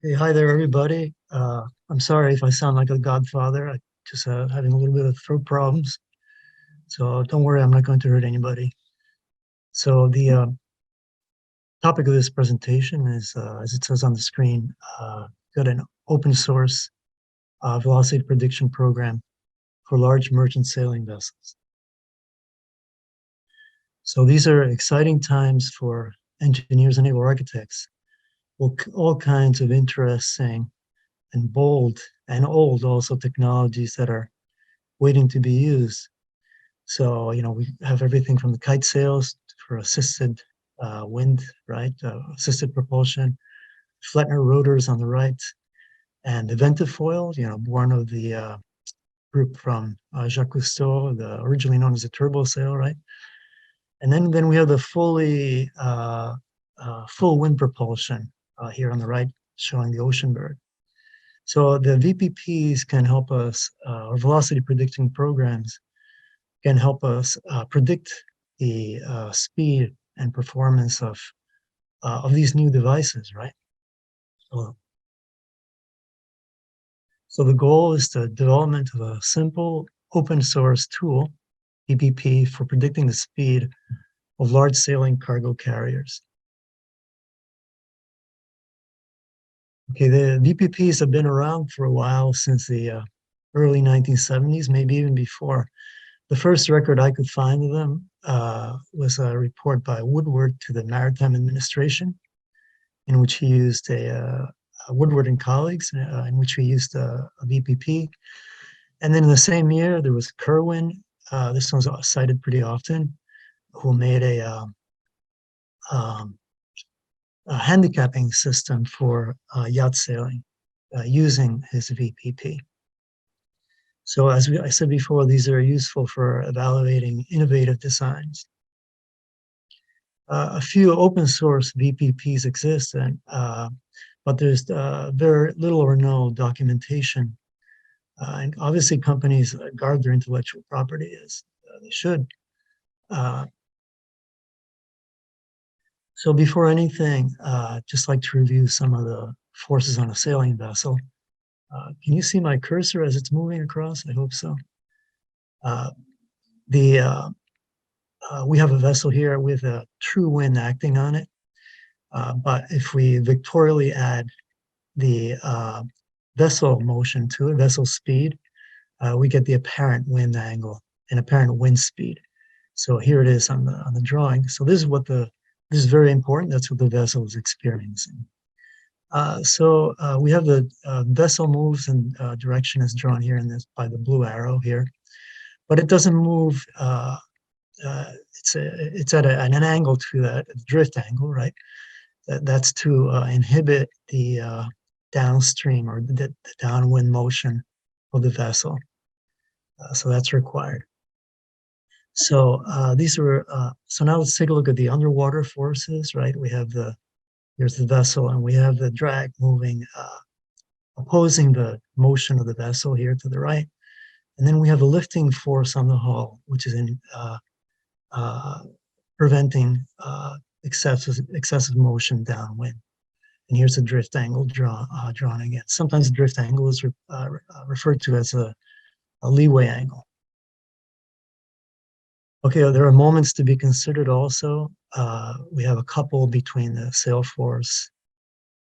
Hey, hi there, everybody. I'm sorry if I sound like a godfather. I just having a little bit of throat problems. So don't worry, I'm not going to hurt anybody. So the topic of this presentation is, as it says on the screen, got an open source velocity prediction program for large merchant sailing vessels. So these are exciting times for engineers and naval architects. Well, all kinds of interesting and bold and old also technologies that are waiting to be used. So, we have everything from the kite sails for assisted wind, right? Assisted propulsion, Flettner rotors on the right, and Eventifoil, born of the group from Jacques Cousteau, originally known as the turbo sail, right? And then we have the full wind propulsion here on the right, showing the Ocean Bird. So the VPPs can help us, or velocity predicting programs can help us predict the speed and performance of these new devices, right? So, so the goal is the development of a simple open source tool, VPP, for predicting the speed of large sailing cargo carriers. Okay, the VPPs have been around for a while, since the early 1970s, maybe even before. The first record I could find of them was a report by Woodward to the Maritime Administration, in which he used Woodward and colleagues, in which he used a VPP. And then in the same year, there was Kerwin. This one's cited pretty often, who made um, a handicapping system for yacht sailing using his VPP. So as I said before, these are useful for evaluating innovative designs. A few open source VPPs exist, but there's very little or no documentation. And obviously, companies guard their intellectual property as they should. Uh, so before anything, just like to review some of the forces on a sailing vessel. Can you see my cursor as it's moving across? I hope so. Uh, the We have a vessel here with a true wind acting on it. But if we vectorially add the vessel motion to it, vessel speed, we get the apparent wind angle and apparent wind speed. So here it is on the drawing. So this is very important. That's what the vessel is experiencing. We have the vessel moves in direction as drawn here in this by the blue arrow here, but it doesn't move. It's at an angle to that drift angle, right? That's to inhibit the downstream, or the downwind motion of the vessel. So that's required. So so now let's take a look at the underwater forces, right? Here's the vessel, and we have the drag moving, opposing the motion of the vessel here to the right. And then we have a lifting force on the hull, which is uh, preventing excessive motion downwind. And here's a drift angle drawn again. Sometimes the drift angle is referred to as a leeway angle. Okay, there are moments to be considered also. We have a couple between the sail force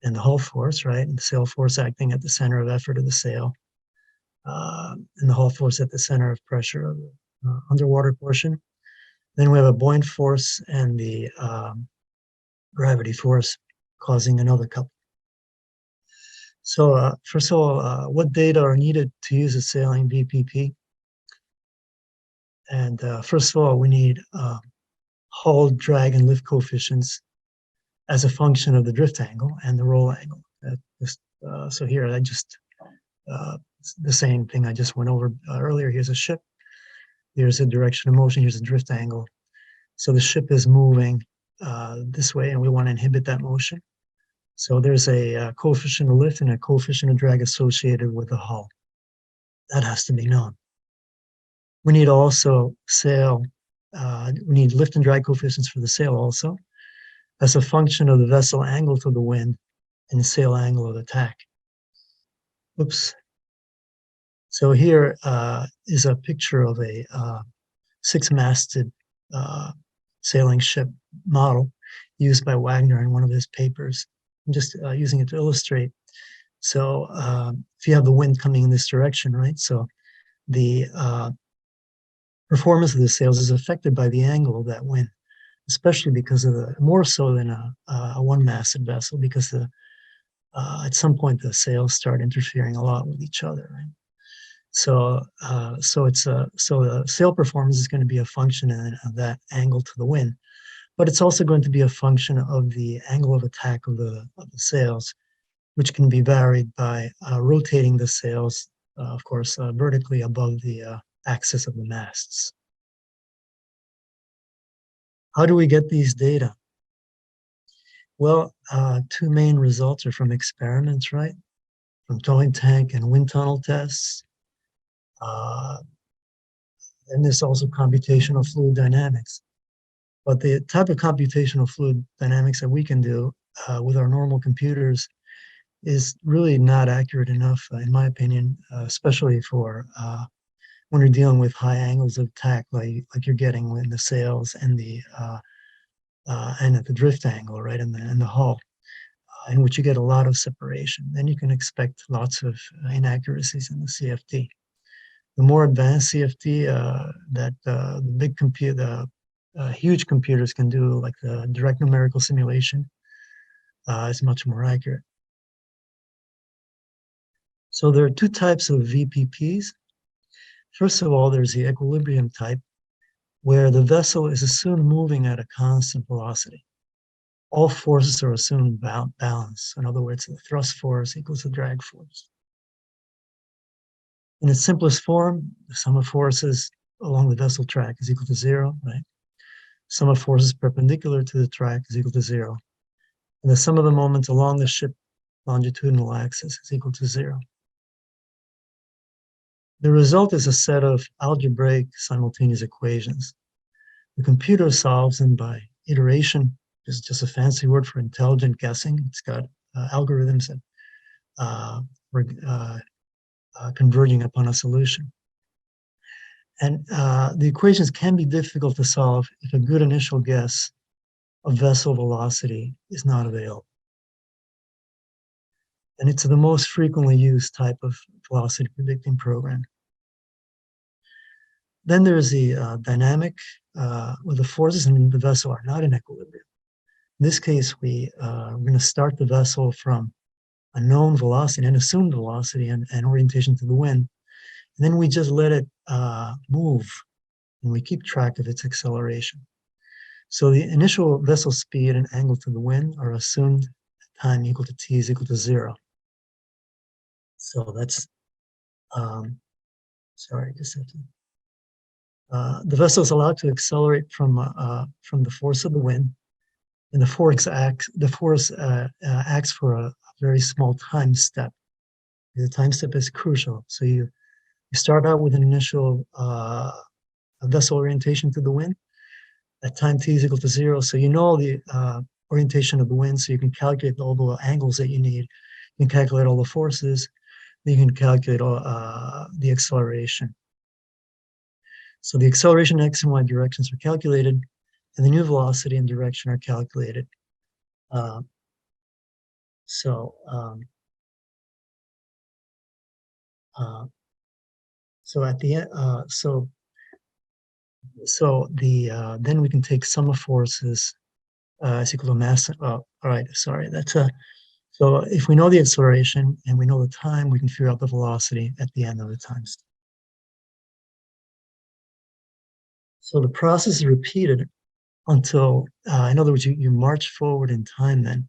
and the hull force, right? And the sail force acting at the center of effort of the sail, and the hull force at the center of pressure of the underwater portion. Then we have a buoyant force and the gravity force causing another couple. So first of all, what data are needed to use a sailing VPP? And first of all, we need hull drag and lift coefficients as a function of the drift angle and the roll angle. So here, the same thing I just went over earlier. Here's a ship. Here's a direction of motion. Here's a drift angle. So the ship is moving this way, and we want to inhibit that motion. So there's a coefficient of lift and a coefficient of drag associated with the hull. That has to be known. We need also we need lift and drag coefficients for the sail also, as a function of the vessel angle to the wind and the sail angle of attack. Oops. So here is a picture of a six-masted sailing ship model used by Wagner in one of his papers. I'm just using it to illustrate. So if you have the wind coming in this direction, right? So the performance of the sails is affected by the angle of that wind, especially because of more so than a one-masted vessel, because at some point the sails start interfering a lot with each other, right? So the sail performance is going to be a function of that angle to the wind, but it's also going to be a function of the angle of attack of the sails, which can be varied by rotating the sails, of course, vertically above the axis of the masts. How do we get these data? Well, two main results are from experiments, right? From towing tank and wind tunnel tests. And there's also computational fluid dynamics. But the type of computational fluid dynamics that we can do with our normal computers is really not accurate enough, in my opinion, especially for when you're dealing with high angles of attack, like you're getting in the sails and and at the drift angle, right, in the hull, in which you get a lot of separation. Then you can expect lots of inaccuracies in the CFD. The more advanced CFD that the big computer, huge computers can do, like the direct numerical simulation, is much more accurate. So there are two types of VPPs. First of all, there's the equilibrium type, where the vessel is assumed moving at a constant velocity. All forces are assumed balance. In other words, the thrust force equals the drag force. In its simplest form, the sum of forces along the vessel track is equal to 0, right? Sum of forces perpendicular to the track is equal to 0. And the sum of the moments along the ship longitudinal axis is equal to 0. The result is a set of algebraic simultaneous equations. The computer solves them by iteration. It's just a fancy word for intelligent guessing. It's got algorithms that converging upon a solution. And the equations can be difficult to solve if a good initial guess of vessel velocity is not available. And it's the most frequently used type of velocity predicting program. Then there's the dynamic, where the forces in the vessel are not in equilibrium. In this case, we're going to start the vessel from a known velocity, an assumed velocity, and orientation to the wind. And then we just let it move, and we keep track of its acceleration. So the initial vessel speed and angle to the wind are assumed at time equal to t is equal to 0. So that's, sorry, just a second. The vessel is allowed to accelerate from the force of the wind, and the force acts for a very small time step. The time step is crucial. So you start out with an initial vessel orientation to the wind. At time t is equal to 0, so you know the orientation of the wind, so you can calculate all the angles that you need. You can calculate all the forces. You can calculate all the acceleration. So the acceleration x and y directions are calculated, and the new velocity and direction are calculated. So at the end, then we can take sum of forces is equal to mass. All right, sorry, that's so if we know the acceleration and we know the time, we can figure out the velocity at the end of the time step. So the process is repeated until, in other words, you march forward in time then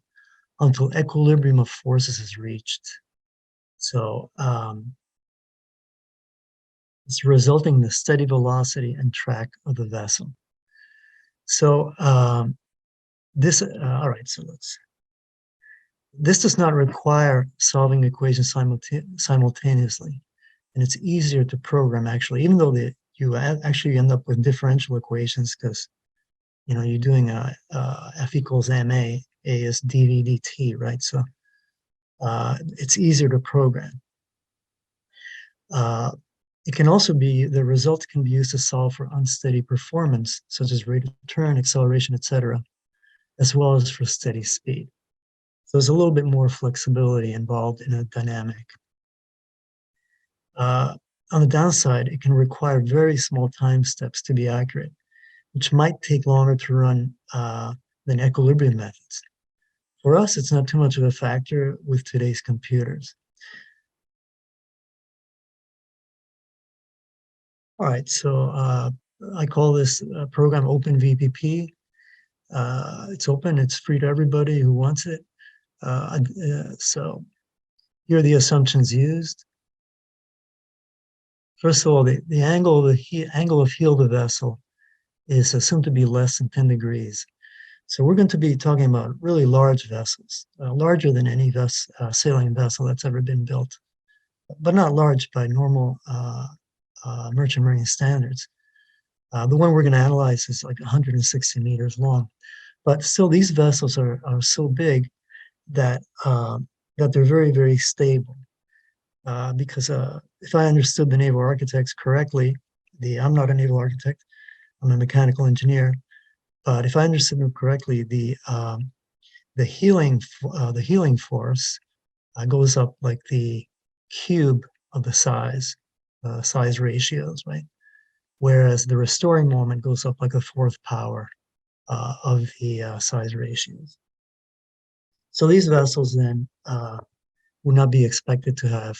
until equilibrium of forces is reached. So it's resulting in the steady velocity and track of the vessel. So all right, so this does not require solving equations simultaneously, and it's easier to program actually, even though you actually end up with differential equations because you're doing F equals ma, a is dv dt, right? So it's easier to program. It can also be, the result can be used to solve for unsteady performance, such as rate of turn, acceleration, etc., as well as for steady speed. So there's a little bit more flexibility involved in a dynamic. On the downside, it can require very small time steps to be accurate, which might take longer to run than equilibrium methods. For us, it's not too much of a factor with today's computers. All right, so I call this program OpenVPP. It's open, it's free to everybody who wants it. So here are the assumptions used. First of all, the angle of heel of the vessel is assumed to be less than 10 degrees. So we're going to be talking about really large vessels, larger than any sailing vessel that's ever been built, but not large by normal merchant marine standards. The one we're going to analyze is like 160 meters long, but still these vessels are so big that that they're very, very stable. Because if I understood the naval architects correctly, I'm not a naval architect, I'm a mechanical engineer, but if I understood them correctly, the healing force goes up like the cube of the size ratios, right? Whereas the restoring moment goes up like a fourth power of the size ratios. So these vessels then would not be expected to have,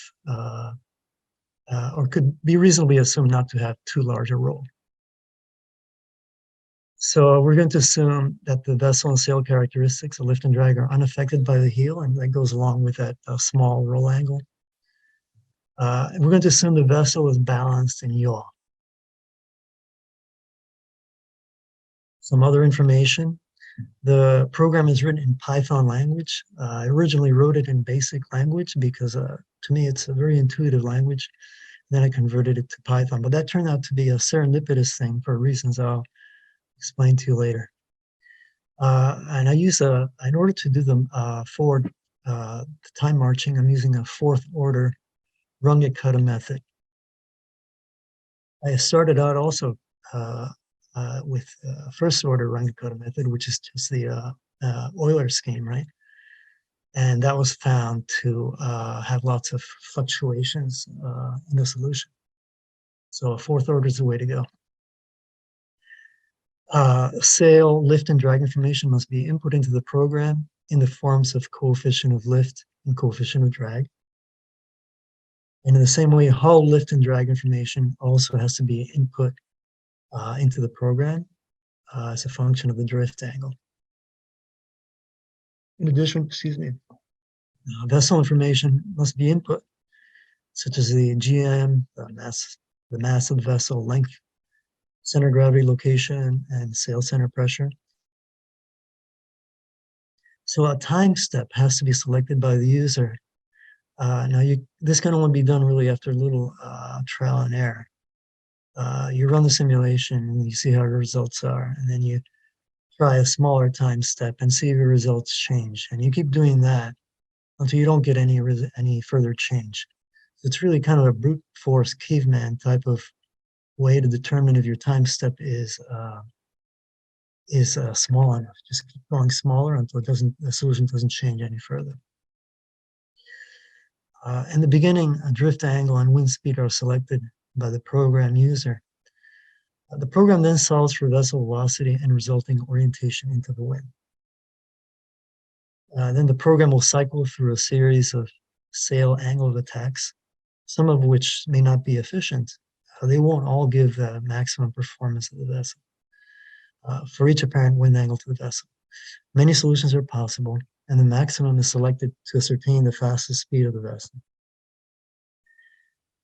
or could be reasonably assumed not to have too large a roll. So we're going to assume that the vessel and sail characteristics of lift and drag are unaffected by the heel, and that goes along with that small roll angle. And we're going to assume the vessel is balanced in yaw. Some other information. The program is written in Python language. I originally wrote it in BASIC language because to me it's a very intuitive language. Then I converted it to Python, but that turned out to be a serendipitous thing for reasons I'll explain to you later. And I use in order to do the forward time marching, I'm using a fourth order Runge-Kutta method. I started out also with first order Runge-Kutta method, which is just the Euler scheme, right? And that was found to have lots of fluctuations in the solution. So fourth order is the way to go. Sail, lift, and drag information must be input into the program in the forms of coefficient of lift and coefficient of drag. And in the same way, hull, lift, and drag information also has to be input into the program as a function of the drift angle. In addition, vessel information must be input, such as the GM, the mass of the vessel, length, center of gravity location, and sail center pressure. So a time step has to be selected by the user. Now, this can only be done really after a little trial and error. You run the simulation and you see how the results are, and then you try a smaller time step and see if your results change. And you keep doing that until you don't get any further change. So it's really kind of a brute force caveman type of way to determine if your time step is small enough. Just keep going smaller until the solution doesn't change any further. In the beginning, a drift angle and wind speed are selected by the program user. The program then solves for vessel velocity and resulting orientation into the wind. Then the program will cycle through a series of sail angle of attacks, some of which may not be efficient. They won't all give the maximum performance of the vessel for each apparent wind angle to the vessel. Many solutions are possible, and the maximum is selected to ascertain the fastest speed of the vessel.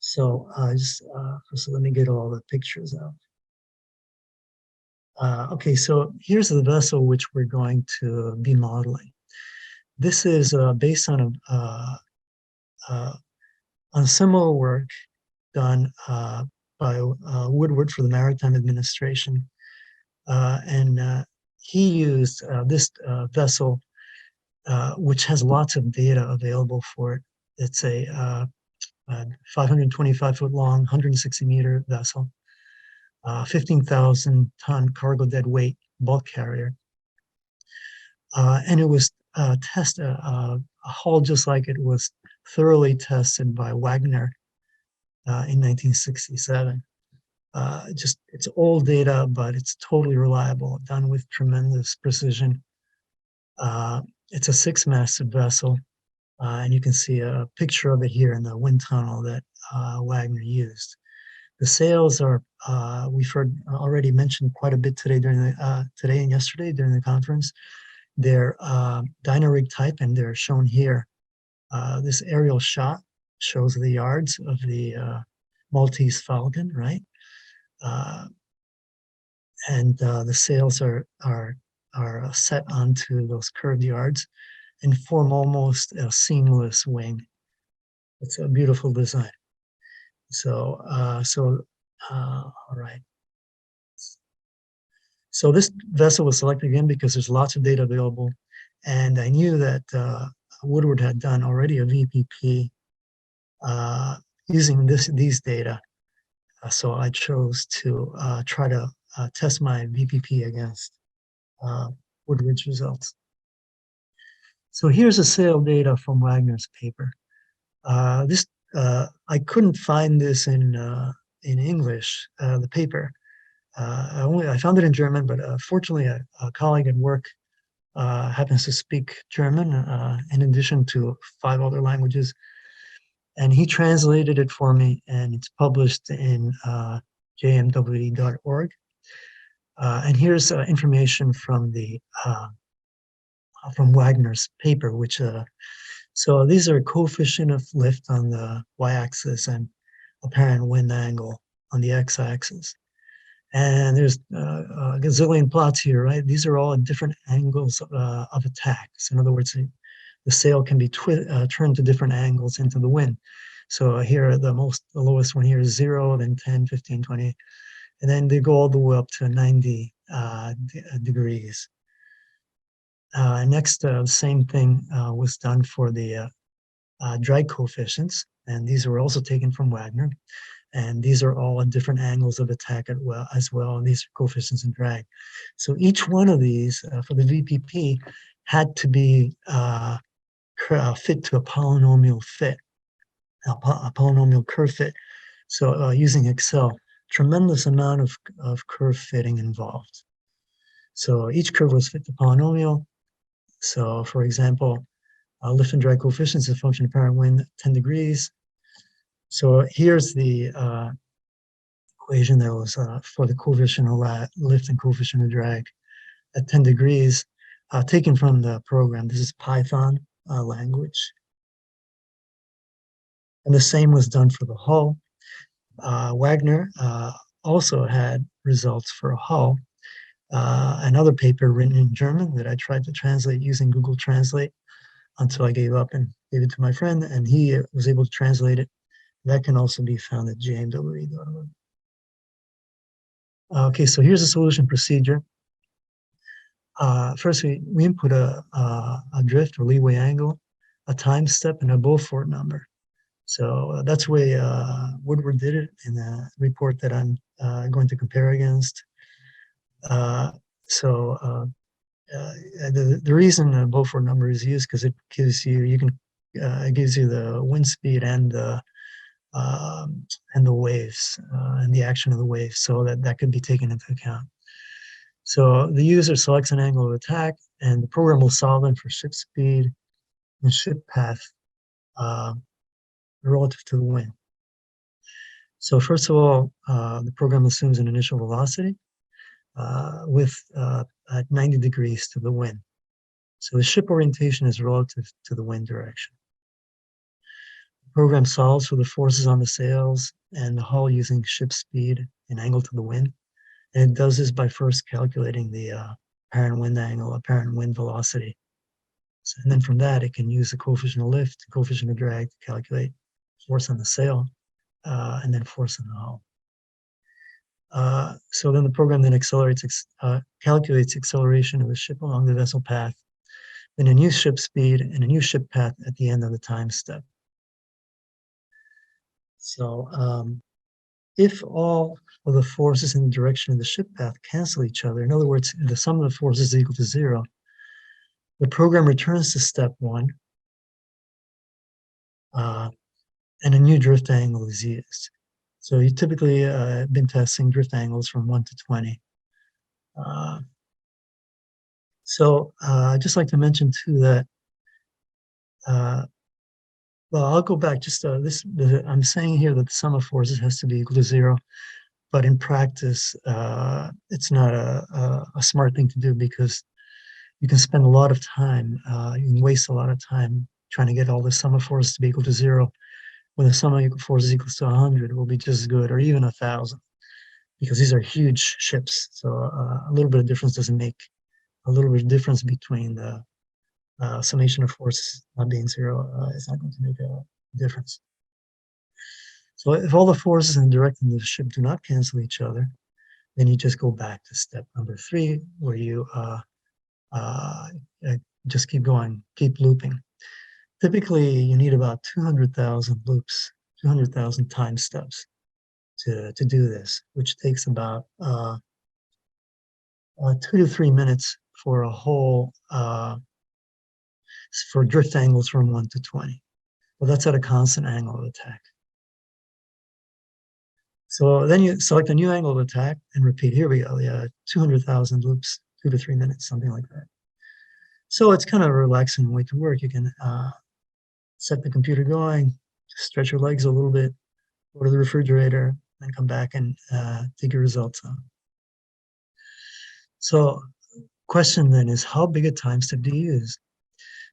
So first let me get all the pictures out. Okay, so here's the vessel which we're going to be modeling. This is based on similar work done by Woodward for the Maritime Administration. And he used this vessel which has lots of data available for it. It's a 525-foot long, 160-meter vessel, 15,000-ton cargo dead weight bulk carrier. And it was tested, a hull just like it was thoroughly tested by Wagner in 1967. Just it's old data, but it's totally reliable, done with tremendous precision. It's a 6-masted vessel, and you can see a picture of it here in the wind tunnel that Wagner used. The sails are, we've heard already mentioned quite a bit today during the today and yesterday during the conference. They're Dynarig type, and they're shown here. This aerial shot shows the yards of the Maltese Falcon, right? And the sails are set onto those curved yards and form almost a seamless wing. It's a beautiful design. So, all right. So this vessel was selected again because there's lots of data available, and I knew that Woodward had done already a VPP using these data. So I chose to try to test my VPP against Woodward's results. So here's the sail data from Wagner's paper. I couldn't find this in English, the paper. I found it in German, but fortunately a colleague at work happens to speak German in addition to 5 other languages. And he translated it for me, and it's published in jmwe.org. And here's information from from Wagner's paper, which so these are coefficient of lift on the y-axis and apparent wind angle on the x-axis. And there's a gazillion plots here, right? These are all at different angles of attack. So in other words, the sail can be turned to different angles into the wind. So here, the lowest one here is 0, then 10, 15, 20, and then they go all the way up to 90 degrees. Next, same thing was done for the drag coefficients, and these were also taken from Wagner. And these are all at different angles of attack as well, and these are coefficients in drag. So each one of these for the VPP had to be fit to a polynomial fit, a polynomial curve fit. So using Excel, tremendous amount of curve fitting involved. So each curve was fit to polynomial. So for example, lift and drag coefficients is a function of apparent wind 10 degrees. So here's the equation that was for the coefficient of lift and coefficient of drag at 10 degrees, taken from the program. This is Python language. And the same was done for the hull. Wagner also had results for a hull. Another paper written in German that I tried to translate using Google Translate until I gave up and gave it to my friend, and he was able to translate it. That can also be found at jmwe.org. Okay, so here's the solution procedure. First, we input a drift or leeway angle, a time step, and a Beaufort number. So that's the way Woodward did it in the report that I'm going to compare against. The reason the Beaufort number is used because it gives you it gives you the wind speed and the waves and the action of the waves, so that could be taken into account. So the user selects an angle of attack, and the program will solve them for ship speed and ship path relative to the wind. So first of all, the program assumes an initial velocity at 90 degrees to the wind. So the ship orientation is relative to the wind direction. The program solves for the forces on the sails and the hull using ship speed and angle to the wind. And it does this by first calculating the apparent wind angle, apparent wind velocity. So, and then from that, it can use the coefficient of lift, coefficient of drag to calculate force on the sail, and then force on the hull. So then the program then calculates acceleration of the ship along the vessel path then a new ship speed, and a new ship path at the end of the time step. So if all of the forces in the direction of the ship path cancel each other, in other words, the sum of the forces is equal to 0, the program returns to step 1, and a new drift angle is used. So you typically been testing drift angles from 1 to 20. So I'd just like to mention too that, well, I'll go back just I'm saying here that the sum of forces has to be equal to 0, but in practice, it's not a smart thing to do, because you can spend a lot of time, you can waste a lot of time trying to get all the sum of forces to be equal to 0, when the sum of forces equals to 100 will be just as good, or even 1,000, because these are huge ships. So a little bit of difference doesn't make a little bit of difference between the summation of forces not being 0 is not going to make a difference. So if all the forces in the direction of the ship do not cancel each other, then you just go back to step number 3, where you just keep going, keep looping. Typically, you need about 200,000 loops, 200,000 time steps to do this, which takes about 2 to 3 minutes for a whole, for drift angles from 1 to 20. Well, that's at a constant angle of attack. So then you select a new angle of attack and repeat. Here we go. Yeah, 200,000 loops, 2 to 3 minutes, something like that. So it's kind of a relaxing way to work. You can set the computer going, stretch your legs a little bit, go to the refrigerator, and come back and take your results on. So question then is, how big a time step do you use?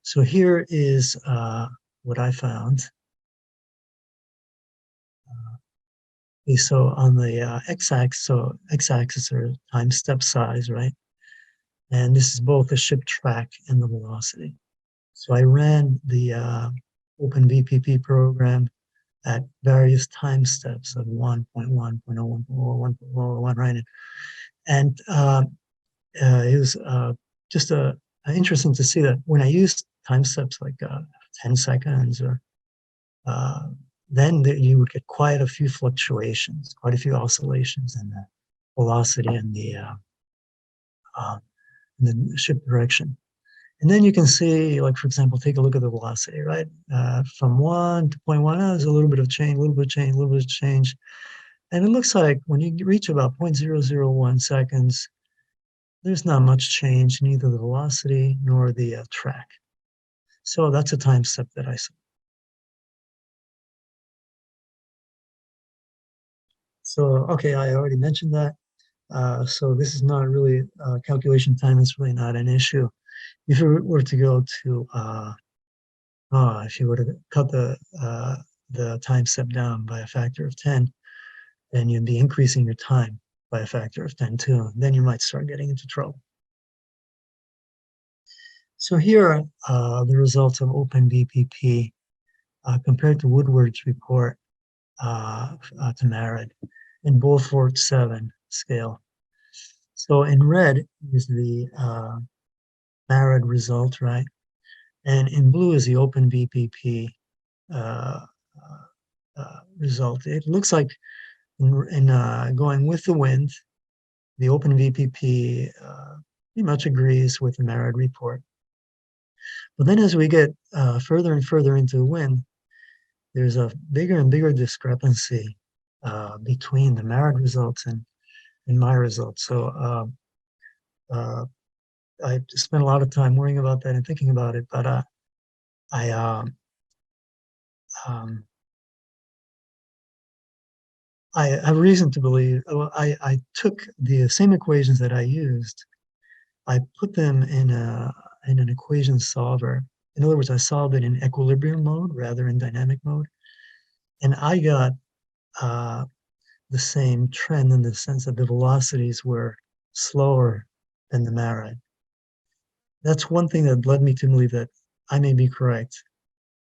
So here is what I found. Okay, so on the x-axis are time step size, right? And this is both the ship track and the velocity. So I ran the OpenVPP program at various time steps of 1.1, 0.01, 1.01, right? And it was just interesting to see that when I used time steps like 10 seconds, or then you would get quite a few fluctuations, quite a few oscillations in the velocity and the ship direction. And then you can see, like, for example, take a look at the velocity, right? From 1 to 0.1, there's a little bit of change, a little bit of change, a little bit of change. And it looks like when you reach about 0.001 seconds, there's not much change in either the velocity nor the track. So that's a time step that I saw. So, okay, I already mentioned that. So this is not really calculation time. It's really not an issue. If you were to go to, if you were to cut the time step down by a factor of 10, then you'd be increasing your time by a factor of 10 too. Then you might start getting into trouble. So here are the results of OpenVPP compared to Woodward's report to MARAD in Beaufort 7 scale. So in red is the MARAD result, right? And in blue is the OpenVPP result. It looks like in going with the wind, the OpenVPP pretty much agrees with the MARAD report. But then as we get further and further into the wind, there's a bigger and bigger discrepancy between the MARAD results and my results. So I spent a lot of time worrying about that and thinking about it, but I have reason to believe. I took the same equations that I used, I put them in an equation solver. In other words, I solved it in equilibrium mode rather than dynamic mode, and I got the same trend in the sense that the velocities were slower than the MARAD. That's one thing that led me to believe that I may be correct.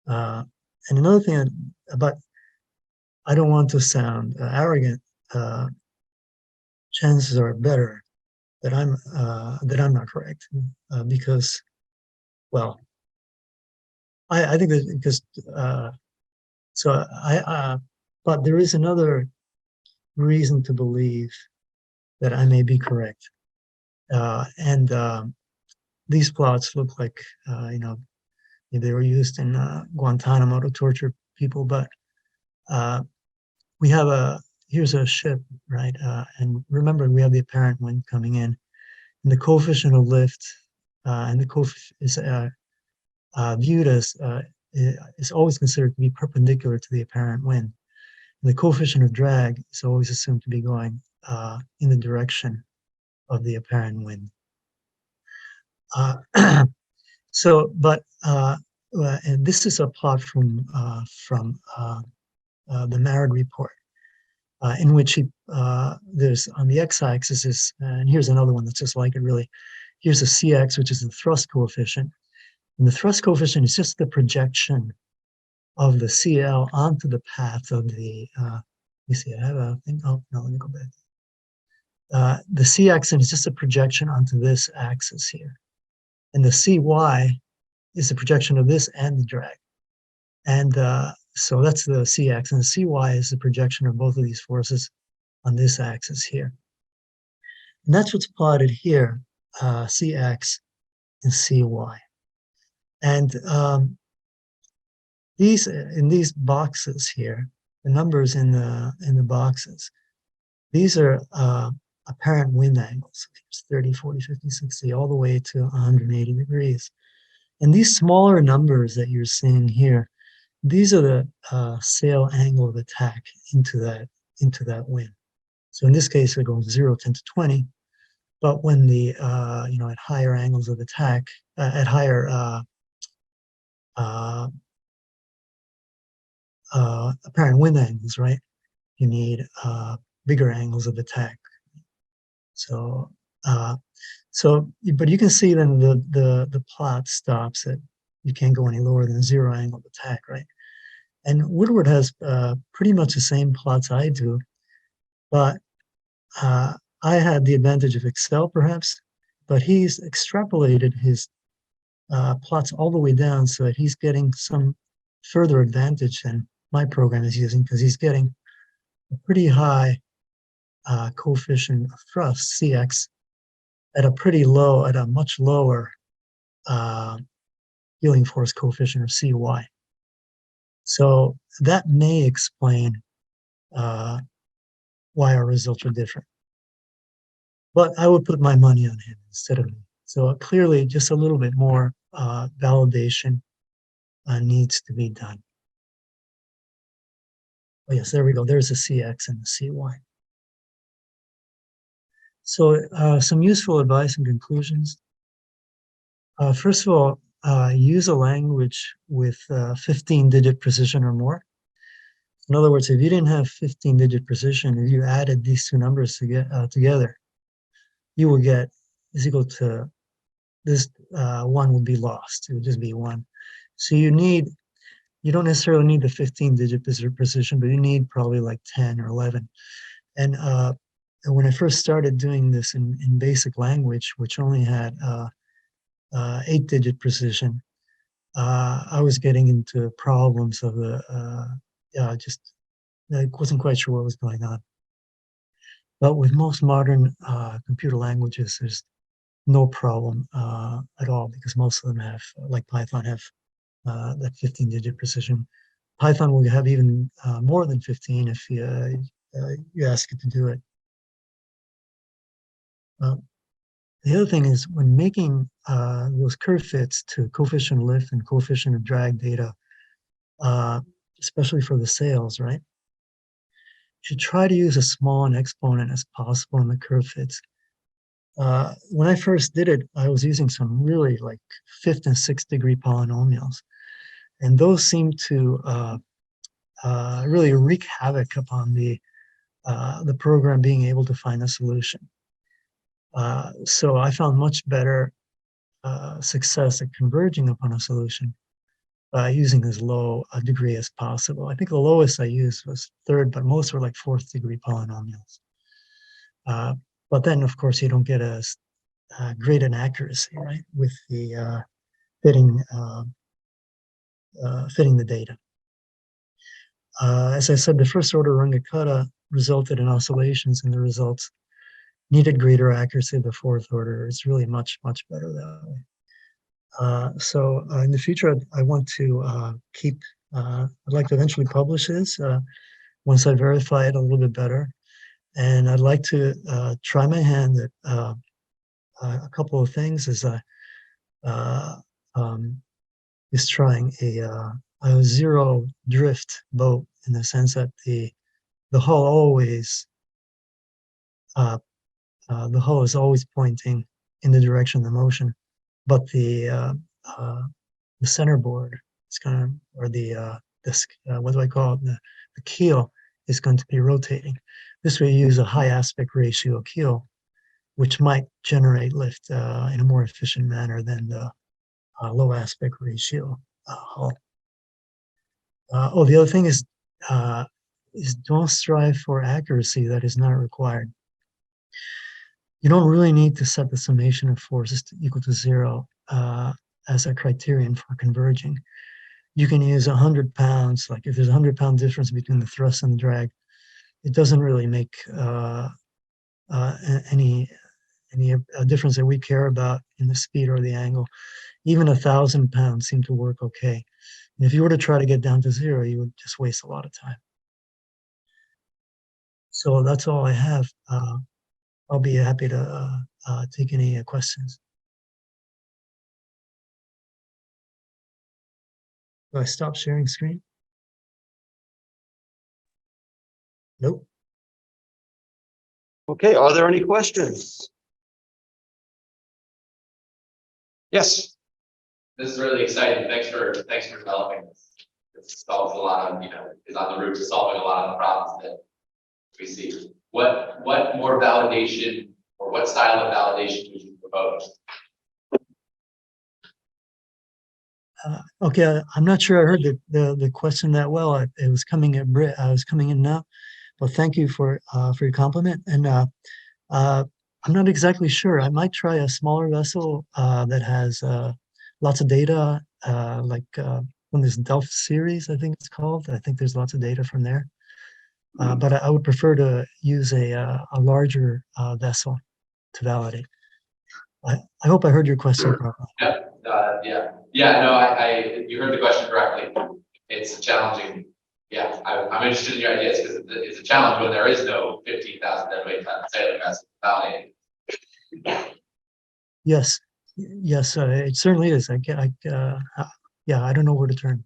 And another thing about, I don't want to sound arrogant. Chances are better that I'm not correct, because well, I think that because but there is another reason to believe that I may be correct. And these plots look like, they were used in Guantanamo to torture people, but we have here's a ship, right? And remember, we have the apparent wind coming in, and the coefficient of lift, and the coefficient is viewed as, is always considered to be perpendicular to the apparent wind. And the coefficient of drag is always assumed to be going in the direction of the apparent wind. And this is a plot from the Marad report, in which there's on the x-axis is, and here's another one that's just like it really. Here's a cx, which is the thrust coefficient, and the thrust coefficient is just the projection of the CL onto the path of the. Let me see. I have a thing. Oh no, let me go back. The cx is just a projection onto this axis here, and the cy is the projection of this and the drag. And so that's the cx, and the cy is the projection of both of these forces on this axis here. And that's what's plotted here, cx and cy. And in these boxes here, the numbers in the boxes, these are apparent wind angles. It's 30, 40, 50, 60, all the way to 180 degrees. And these smaller numbers that you're seeing here, these are the sail angle of attack into that wind. So in this case, it goes 0, 10 to 20. But when the at higher angles of attack, at higher apparent wind angles, right? You need bigger angles of attack. So, but you can see then the plot stops at, you can't go any lower than 0 angle of attack, right? And Woodward has pretty much the same plots I do, but I had the advantage of Excel perhaps, but he's extrapolated his plots all the way down so that he's getting some further advantage than my program is using, because he's getting a pretty high coefficient of thrust, Cx, at a much lower healing force coefficient of Cy. So that may explain why our results are different. But I would put my money on him instead of me. So clearly, just a little bit more validation needs to be done. Oh yes, there we go. There's the Cx and the Cy. So some useful advice and conclusions. First of all, use a language with 15-digit precision or more. In other words, if you didn't have 15-digit precision, if you added these two numbers together, you will get is equal to this, one would be lost. It would just be 1. So you don't necessarily need the 15-digit precision, but you need probably like 10 or 11. And when I first started doing this in basic language, which only had 8-digit precision, I was getting into problems of I wasn't quite sure what was going on. But with most modern computer languages, there's no problem at all, because most of them have, like Python, have that 15-digit precision. Python will have even more than 15 if you ask it to do it. The other thing is, when making those curve fits to coefficient of lift and coefficient of drag data, especially for the sails, right? You should try to use as small an exponent as possible in the curve fits. When I first did it, I was using some really like 5th and 6th degree polynomials, and those seem to really wreak havoc upon the program being able to find a solution. So I found much better success at converging upon a solution by using as low a degree as possible. I think the lowest I used was 3rd, but most were like 4th degree polynomials. But then, of course, you don't get as great an accuracy, right, with the fitting fitting the data. As I said, the first order Runge-Kutta resulted in oscillations in the results. Needed greater accuracy of the fourth order. It's really much better that way. So in the future, I want to keep. I'd like to eventually publish this once I verify it a little bit better, and I'd like to try my hand at a couple of things. Is trying a zero drift boat in the sense that the hull always the hull is always pointing in the direction of the motion, but the centerboard is going to, or the what do I call it? The keel is going to be rotating. This way, you use a high aspect ratio keel, which might generate lift in a more efficient manner than the low aspect ratio hull. The other thing is don't strive for accuracy that is not required. You don't really need to set the summation of forces to equal to zero as a criterion for converging. You can use 100 pounds, like if there's a 100-pound difference between the thrust and the drag, it doesn't really make any difference that we care about in the speed or the angle. Even 1,000 pounds seem to work okay. And if you were to try to get down to zero, you would just waste a lot of time. So that's all I have. I'll be happy to take any questions. Do I stop sharing screen? Nope. Okay, are there any questions? Yes. This is really exciting. Thanks for developing this. It solves a lot of, is on the route to solving a lot of the problems that we see. What more validation or what style of validation would you propose? Okay, I'm not sure I heard the question that well. It was coming at Brit. I was coming in now. Well, thank you for your compliment. And I'm not exactly sure. I might try a smaller vessel that has lots of data, like from this Delft series, I think it's called. I think there's lots of data from there. But I would prefer to use a larger vessel to validate. I hope I heard your question properly. Yeah. No, you heard the question correctly. It's challenging. Yeah, I'm interested in your ideas because it's a challenge when there is no 15,000 deadweight ton sailing vessel validating. Yes, it certainly is. Yeah, I don't know where to turn.